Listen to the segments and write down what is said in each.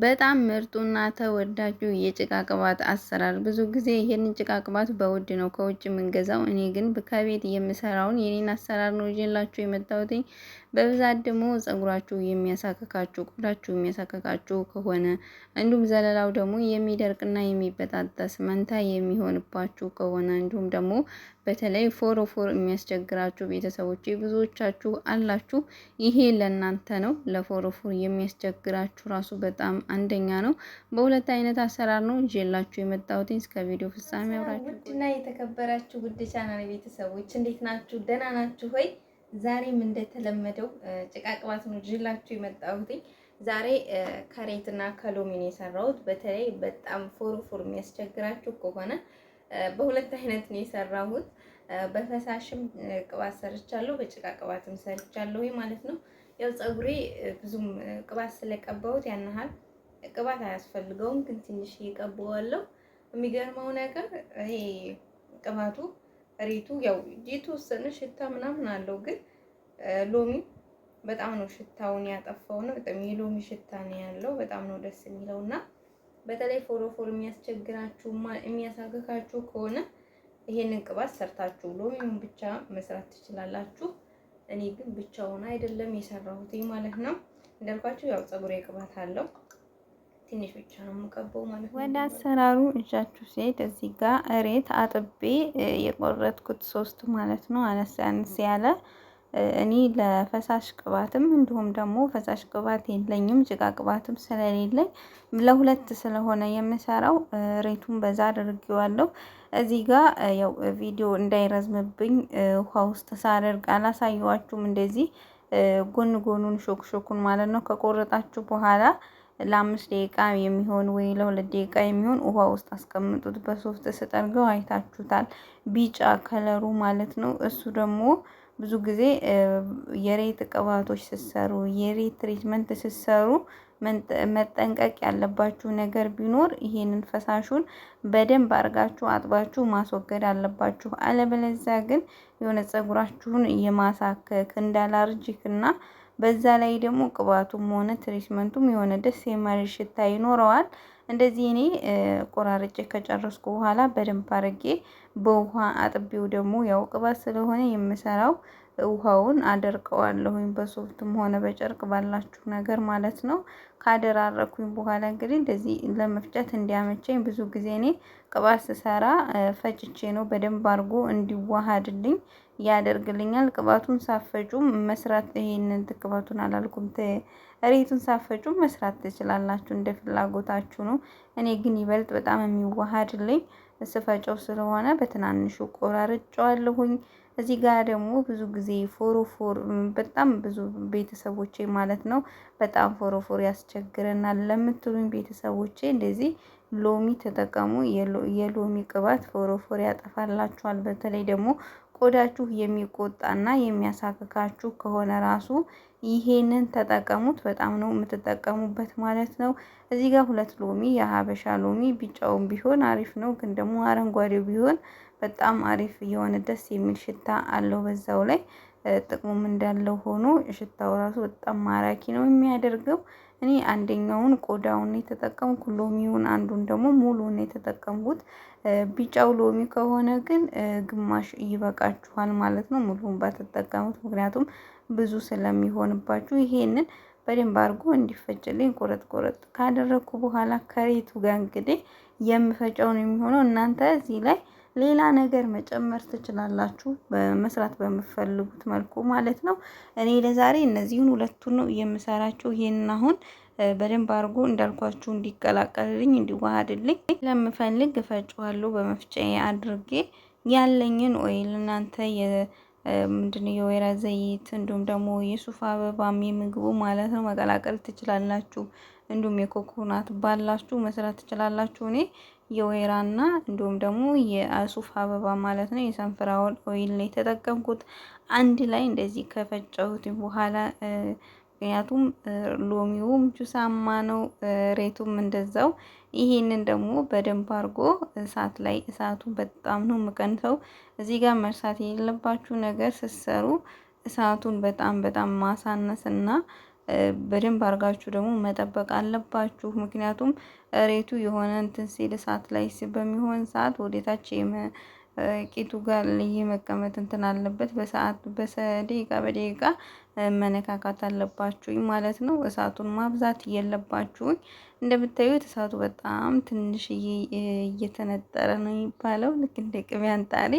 በጣም ምርጡና ተወዳጁ የጭቃ ቅባት አሰራር። ብዙ ጊዜ ይሄንን ጭቃ ቅባት በውድ ነው ከውጭ የምንገዛው። እኔ ግን ከቤት የምሰራውን የኔን አሰራር ነው ይዤላችሁ የመጣሁት። በብዛት ደግሞ ጸጉራችሁ የሚያሳክካችሁ፣ ቆዳችሁ የሚያሳክካችሁ ከሆነ እንዲሁም ዘለላው ደግሞ የሚደርቅና የሚበጣጠስ መንታ የሚሆንባችሁ ከሆነ እንዲሁም ደግሞ በተለይ ፎሮፎር የሚያስቸግራችሁ ቤተሰቦች ብዙዎቻችሁ አላችሁ። ይሄ ለእናንተ ነው። ለፎሮፎር የሚያስቸግራችሁ ራሱ በጣም አንደኛ ነው። በሁለት አይነት አሰራር ነው ይዤላችሁ የመጣሁት። እስከ ቪዲዮ ፍጻሜ አብራችሁ። ውድና የተከበራችሁ ውድ ቻናል ቤተሰቦች እንዴት ናችሁ? ደህና ናችሁ ሆይ? ዛሬም እንደተለመደው ጭቃ ቅባት ነው ይዤላችሁ የመጣሁት። ዛሬ ከሬትና ከሎሚ ነው የሰራሁት። በተለይ በጣም ፎሮፎር የሚያስቸግራችሁ ከሆነ በሁለት አይነት ነው የሰራሁት። በፈሳሽም ቅባት ሰርቻለሁ፣ በጭቃ ቅባትም ሰርቻለሁ ማለት ነው። ያው ፀጉሬ ብዙም ቅባት ስለቀባሁት ያን ያህል ቅባት አያስፈልገውም፣ ግን ትንሽ እቀባዋለሁ። የሚገርመው ነገር ይሄ ቅባቱ ሬቱ ያው የተወሰነ ሽታ ምናምን አለው፣ ግን ሎሚ በጣም ነው ሽታውን ያጠፋው ነው። በጣም የሎሚ ሽታ ነው ያለው። በጣም ነው ደስ የሚለውና በተለይ ፎሮፎር የሚያስቸግራችሁ የሚያሳክካችሁ ከሆነ ይሄንን ቅባት ሰርታችሁ ሎሚውን ብቻ መስራት ትችላላችሁ። እኔ ግን ብቻውን አይደለም የሰራሁት ማለት ነው። እንዳልኳችሁ ያው ፀጉሬ ቅባት አለው፣ ትንሽ ብቻ ነው የምቀባው ማለት ነው። ወደ አሰራሩ እጃችሁ ሲሄድ እዚህ ጋር እሬት አጥቤ የቆረጥኩት 3 ማለት ነው፣ አነስ አነስ ያለ። እኔ ለፈሳሽ ቅባትም እንዲሁም ደግሞ ፈሳሽ ቅባት የለኝም፣ ጭቃ ቅባትም ስለሌለኝ ለሁለት ስለሆነ የምሰራው ሬቱን በዛ አድርጌዋለሁ። እዚህ ጋር ያው ቪዲዮ እንዳይረዝምብኝ ውሃ ውስጥ ሳደርግ አላሳየዋችሁም። እንደዚህ ጎን ጎኑን ሾክሾኩን ማለት ነው ከቆረጣችሁ በኋላ ለ5 ደቂቃ የሚሆን ወይ ለ2 ደቂቃ የሚሆን ውሃ ውስጥ አስቀምጡት። በሶፍት ስጠርገው አይታችሁታል፣ ቢጫ ከለሩ ማለት ነው። እሱ ደግሞ ብዙ ጊዜ የሬት ቅባቶች ስትሰሩ፣ የሬት ትሪትመንት ስትሰሩ መጠንቀቅ ያለባችሁ ነገር ቢኖር ይሄንን ፈሳሹን በደንብ አድርጋችሁ አጥባችሁ ማስወገድ አለባችሁ። አለበለዚያ ግን የሆነ ፀጉራችሁን የማሳከክ እንዳላርጂክ እና በዛ ላይ ደግሞ ቅባቱም ሆነ ትሪትመንቱም የሆነ ደስ የማይል ሽታ ይኖረዋል። እንደዚህ እኔ ቆራርጬ ከጨረስኩ በኋላ በደንብ አድርጌ በውሃ አጥቤው ደግሞ ያው ቅባት ስለሆነ የምሰራው ውሃውን አደርቀዋለሁኝ በሶፍትም ሆነ በጨርቅ ባላችሁ ነገር ማለት ነው። ካደራረኩኝ በኋላ እንግዲህ እንደዚህ ለመፍጨት እንዲያመቸኝ ብዙ ጊዜ እኔ ቅባት ስሰራ ፈጭቼ ነው በደንብ አድርጎ እንዲዋሃድልኝ ያደርግልኛል። ቅባቱን ሳፈጩም መስራት ይሄንን ቅባቱን አላልኩም፣ ሬቱን ሳፈጩም መስራት ትችላላችሁ፣ እንደ ፍላጎታችሁ ነው። እኔ ግን ይበልጥ በጣም የሚዋሃድልኝ ስፈጨው ስለሆነ በትናንሹ ቆራርጬዋለሁኝ። እዚህ ጋር ደግሞ ብዙ ጊዜ ፎሮፎር በጣም ብዙ ቤተሰቦቼ ማለት ነው በጣም ፎሮፎር ያስቸግረናል ለምትሉኝ ቤተሰቦቼ እንደዚህ ሎሚ ተጠቀሙ። የሎሚ ቅባት ፎሮፎር ያጠፋላችኋል። በተለይ ደግሞ ቆዳችሁ የሚቆጣና የሚያሳክካችሁ ከሆነ ራሱ ይሄንን ተጠቀሙት። በጣም ነው የምትጠቀሙበት ማለት ነው። እዚህ ጋር 2 ሎሚ የሀበሻ ሎሚ ቢጫውን ቢሆን አሪፍ ነው፣ ግን ደግሞ አረንጓዴው ቢሆን በጣም አሪፍ የሆነ ደስ የሚል ሽታ አለው። በዛው ላይ ጥቅሙም እንዳለው ሆኖ ሽታው ራሱ በጣም ማራኪ ነው የሚያደርገው። እኔ አንደኛውን ቆዳውን የተጠቀምኩ ሎሚውን፣ አንዱን ደግሞ ሙሉውን የተጠቀምኩት። ቢጫው ሎሚ ከሆነ ግን ግማሽ ይበቃችኋል ማለት ነው፣ ሙሉውን ባትጠቀሙት፣ ምክንያቱም ብዙ ስለሚሆንባችሁ። ይሄንን በደንብ አድርጎ እንዲፈጭልኝ ቆረጥ ቆረጥ ካደረኩ በኋላ ከሬቱ ጋር እንግዲህ የምፈጨውን የሚሆነው እናንተ እዚህ ላይ ሌላ ነገር መጨመር ትችላላችሁ፣ በመስራት በምትፈልጉት መልኩ ማለት ነው። እኔ ለዛሬ እነዚህን ሁለቱን ነው የምሰራቸው። ይሄንን አሁን በደንብ አድርጎ እንዳልኳችሁ እንዲቀላቀልልኝ እንዲዋሃድልኝ ለምፈልግ እፈጨዋለሁ በመፍጫዬ አድርጌ። ያለኝን ኦይል እናንተ ምንድነው የወይራ ዘይት እንዲሁም ደግሞ የሱፍ አበባም የምግቡ ማለት ነው መቀላቀል ትችላላችሁ። እንዲሁም የኮኮናት ባላችሁ መስራት ትችላላችሁ። እኔ የወይራና እንዲሁም ደግሞ የሱፍ አበባ ማለት ነው የሰንፍራወል ኦይል ነው የተጠቀምኩት። አንድ ላይ እንደዚህ ከፈጨሁት በኋላ ምክንያቱም ሎሚውም ጁሳማ ነው፣ ሬቱም እንደዛው። ይሄንን ደግሞ በደንብ አድርጎ እሳት ላይ እሳቱን በጣም ነው የምቀንሰው። እዚህ ጋር መርሳት የሌለባችሁ ነገር ስትሰሩ እሳቱን በጣም ማሳነስና በደንብ አድርጋችሁ ደግሞ መጠበቅ አለባችሁ። ምክንያቱም እሬቱ የሆነ እንትን ሲል እሳት ላይ በሚሆን ሰዓት ወደታች ቂጡ ጋር የመቀመጥ እንትን አለበት። በደቂቃ በደቂቃ መነካካት አለባችሁኝ ማለት ነው። እሳቱን ማብዛት የለባችሁኝ። እንደምታዩት እሳቱ በጣም ትንሽዬ እየተነጠረ ነው የሚባለው፣ ልክ እንደ ቅቤ አንጣሪ፣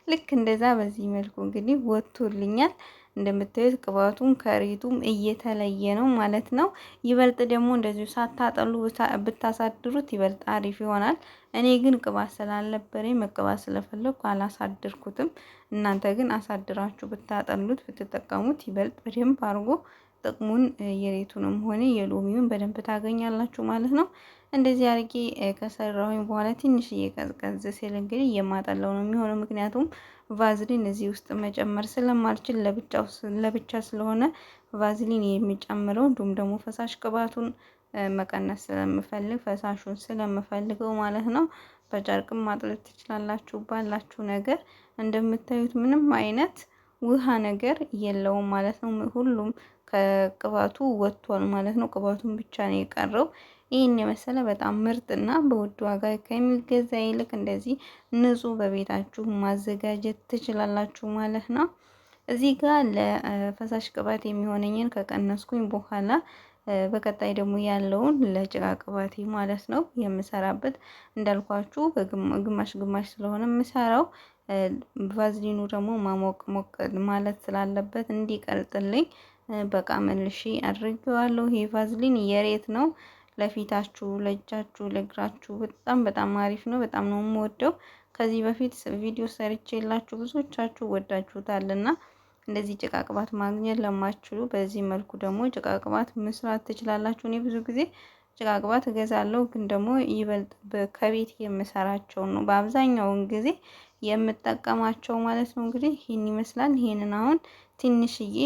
ልክ እንደዛ። በዚህ መልኩ እንግዲህ ወጥቶልኛል። እንደምታዩት ቅባቱም ከሬቱም እየተለየ ነው ማለት ነው። ይበልጥ ደግሞ እንደዚሁ ሳታጠሉ ብታሳድሩት ይበልጥ አሪፍ ይሆናል። እኔ ግን ቅባት ስላልነበረኝ መቀባት ስለፈለኩ አላሳድርኩትም። እናንተ ግን አሳድራችሁ ብታጠሉት ብትጠቀሙት ይበልጥ በደንብ አድርጎ ጥቅሙን የሬቱንም ሆነ የሎሚውን በደንብ ታገኛላችሁ ማለት ነው። እንደዚህ አድርጌ ከሰራሁኝ በኋላ ትንሽዬ ቀዝቀዝ ሲል እንግዲህ የማጠለው ነው የሚሆነው። ምክንያቱም ቫዝሊን እዚህ ውስጥ መጨመር ስለማልችል ለብቻ ስለሆነ ቫዝሊን የሚጨምረው፣ እንዲሁም ደግሞ ፈሳሽ ቅባቱን መቀነስ ስለምፈልግ ፈሳሹን ስለምፈልገው ማለት ነው። በጨርቅም ማጥለል ትችላላችሁ ባላችሁ ነገር። እንደምታዩት ምንም አይነት ውሃ ነገር የለውም ማለት ነው። ሁሉም ከቅባቱ ወጥቷል ማለት ነው። ቅባቱን ብቻ ነው የቀረው። ይህን የመሰለ በጣም ምርጥና በውድ ዋጋ ከሚገዛ ይልቅ እንደዚህ ንጹህ በቤታችሁ ማዘጋጀት ትችላላችሁ ማለት ነው። እዚህ ጋር ለፈሳሽ ቅባት የሚሆነኝን ከቀነስኩኝ በኋላ በቀጣይ ደግሞ ያለውን ለጭቃ ቅባቴ ማለት ነው የምሰራበት። እንዳልኳችሁ በግማሽ ግማሽ ስለሆነ የምሰራው ቫዝሊኑ ደግሞ ማሞቅ ሞቅ ማለት ስላለበት እንዲቀልጥልኝ በቃ መልሼ አድርጌዋለሁ። ይሄ ቫዝሊን የሬት ነው። ለፊታችሁ፣ ለእጃችሁ፣ ለእግራችሁ በጣም በጣም አሪፍ ነው። በጣም ነው የምወደው። ከዚህ በፊት ቪዲዮ ሰርቼ የላችሁ ብዙዎቻችሁ ወዳችሁታልና እንደዚህ ጭቃ ቅባት ማግኘት ለማትችሉ በዚህ መልኩ ደግሞ ጭቃ ቅባት መስራት ትችላላችሁ። እኔ ብዙ ጊዜ ጭቃ ቅባት እገዛለሁ፣ ግን ደግሞ ይበልጥ ከቤት የምሰራቸው ነው በአብዛኛውን ጊዜ የምጠቀማቸው ማለት ነው። እንግዲህ ይህን ይመስላል። ይሄንን አሁን ትንሽዬ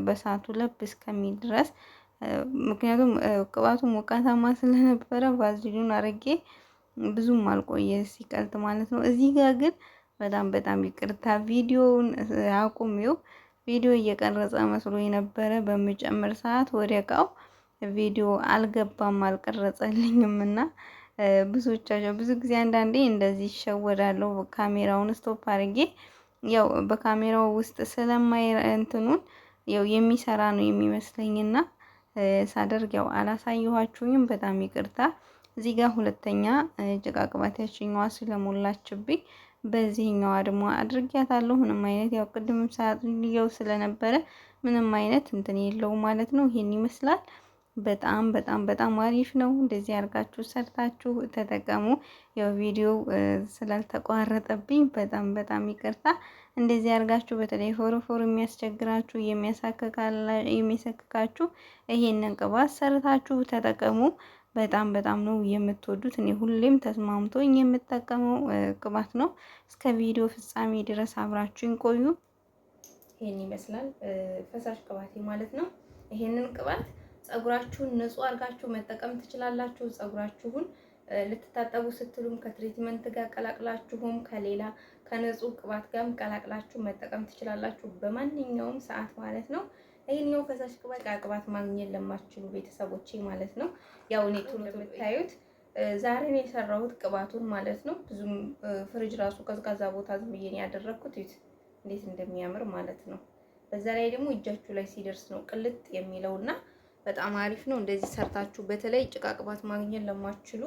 በእሳቱ ለብ እስከሚል ድረስ ምክንያቱም ቅባቱ ሞቃታማ ስለነበረ ቫዝሊኑን አርጌ ብዙም አልቆየ ሲቀልጥ ማለት ነው። እዚህ ጋር ግን በጣም በጣም ይቅርታ ቪዲዮውን አቁሜው ቪዲዮ እየቀረጸ መስሎ የነበረ በምጨምር ሰዓት ወደ እቃው ቪዲዮ አልገባም አልቀረጸልኝም። እና ብዙዎቻቸው ብዙ ጊዜ አንዳንዴ እንደዚህ ይሸወዳለሁ። ካሜራውን ስቶፕ አድርጌ ያው በካሜራው ውስጥ ስለማይ እንትኑን ያው የሚሰራ ነው የሚመስለኝና ሳደርግ ያው አላሳየኋችሁኝም። በጣም ይቅርታ። እዚህ ጋር ሁለተኛ ጭቃ ቅባት ያችኛዋ ስለሞላችብኝ በዚህኛዋ ደግሞ አድርጊያታለሁ። ምንም አይነት ያው ቅድም ሳጥልየው ስለነበረ ምንም አይነት እንትን የለውም ማለት ነው። ይሄን ይመስላል። በጣም በጣም በጣም አሪፍ ነው። እንደዚህ አድርጋችሁ ሰርታችሁ ተጠቀሙ። ያው ቪዲዮ ስላልተቋረጠብኝ በጣም በጣም ይቅርታ። እንደዚህ አድርጋችሁ በተለይ ፎሮፎር የሚያስቸግራችሁ የሚያሰክካችሁ ይሄንን ቅባት ሰርታችሁ ተጠቀሙ። በጣም በጣም ነው የምትወዱት። እኔ ሁሌም ተስማምቶኝ የምጠቀመው ቅባት ነው። እስከ ቪዲዮ ፍጻሜ ድረስ አብራችሁኝ ቆዩ። ይሄን ይመስላል ፈሳሽ ቅባቴ ማለት ነው። ይሄንን ቅባት ጸጉራችሁን ንጹህ አድርጋችሁ መጠቀም ትችላላችሁ። ጸጉራችሁን ልትታጠቡ ስትሉም ከትሪትመንት ጋር ቀላቅላችሁም ከሌላ ከንጹህ ቅባት ጋርም ቀላቅላችሁ መጠቀም ትችላላችሁ በማንኛውም ሰዓት ማለት ነው። ይሄኛው ፈሳሽ ቅባት ማግኘት ለማትችሉ ቤተሰቦቼ ማለት ነው። ያው እኔ ቶሎ የምታዩት ዛሬ ነው የሰራሁት ቅባቱን ማለት ነው። ብዙም ፍሪጅ ራሱ ቀዝቃዛ ቦታ ዝም ብዬ ነው ያደረኩት። እንዴት እንደሚያምር ማለት ነው። በዛ ላይ ደግሞ እጃችሁ ላይ ሲደርስ ነው ቅልጥ የሚለውና በጣም አሪፍ ነው። እንደዚህ ሰርታችሁ በተለይ ጭቃ ቅባት ማግኘት ለማትችሉ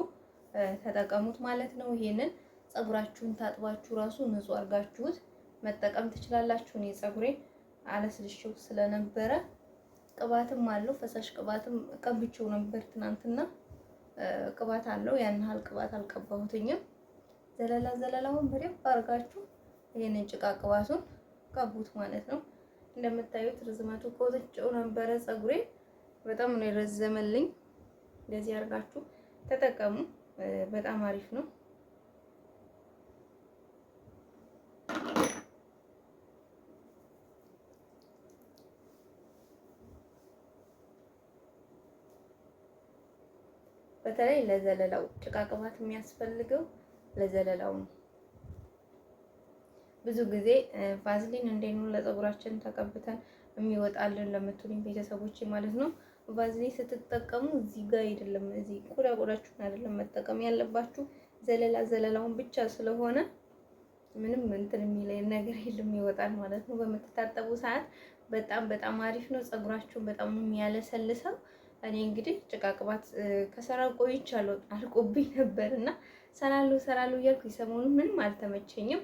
ተጠቀሙት ማለት ነው። ይሄንን ጸጉራችሁን ታጥባችሁ ራሱ ንጹህ አድርጋችሁት መጠቀም ትችላላችሁ። እኔ ጸጉሬን አለስልሽው ስለነበረ ቅባትም አለው ፈሳሽ ቅባትም ቀብቼው ነበር ትናንትና። ቅባት አለው ያን ያህል ቅባት አልቀባሁትኝም። ዘለላውን በደንብ አድርጋችሁ ይሄንን ጭቃ ቅባቱን ቀቡት ማለት ነው። እንደምታዩት ርዝመቱ ቆጥጬው ነበረ ጸጉሬ በጣም ነው የረዘመልኝ። እንደዚህ አድርጋችሁ ተጠቀሙ። በጣም አሪፍ ነው። በተለይ ለዘለላው ጭቃ ቅባት የሚያስፈልገው ለዘለላው ነው። ብዙ ጊዜ ቫዝሊን እንዴት ነው ለፀጉራችን ተቀብተን የሚወጣልን ለምትሉኝ ቤተሰቦች ማለት ነው። ቫዝሊን ስትጠቀሙ እዚህ ጋር አይደለም፣ እዚህ ቆዳችሁን አይደለም መጠቀም ያለባችሁ፣ ዘለላውን ብቻ ስለሆነ ምንም እንትን የሚለኝ ነገር የለም ይወጣል ማለት ነው። በምትታጠቡ ሰዓት በጣም አሪፍ ነው። ፀጉራችሁን በጣም ነው የሚያለሰልሰው። እኔ እንግዲህ ጭቃ ቅባት ከሰራው ቆይቻለሁ፣ አልቆብኝ ነበር እና ሰራሉ እያልኩ ሰሞኑን ምንም አልተመቸኝም።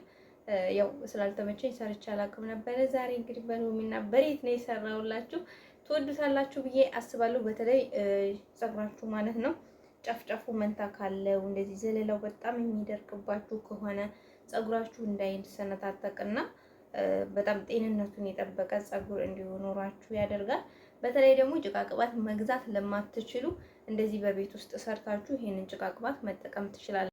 ያው ስላልተመቸኝ ሰርቼ አላውቅም ነበረ። ዛሬ እንግዲህ በሎሚና በሬት ነው የሰራሁላችሁ። ትወዱታላችሁ ብዬ አስባለሁ። በተለይ ፀጉራችሁ ማለት ነው ጫፍጫፉ መንታ ካለው እንደዚህ ዘለላው በጣም የሚደርቅባችሁ ከሆነ ፀጉራችሁ እንዳይሰነጣጠቅና በጣም ጤንነቱን የጠበቀ ፀጉር እንዲኖራችሁ ያደርጋል። በተለይ ደግሞ ጭቃ ቅባት መግዛት ለማትችሉ እንደዚህ በቤት ውስጥ ሰርታችሁ ይሄንን ጭቃ ቅባት መጠቀም ትችላላችሁ።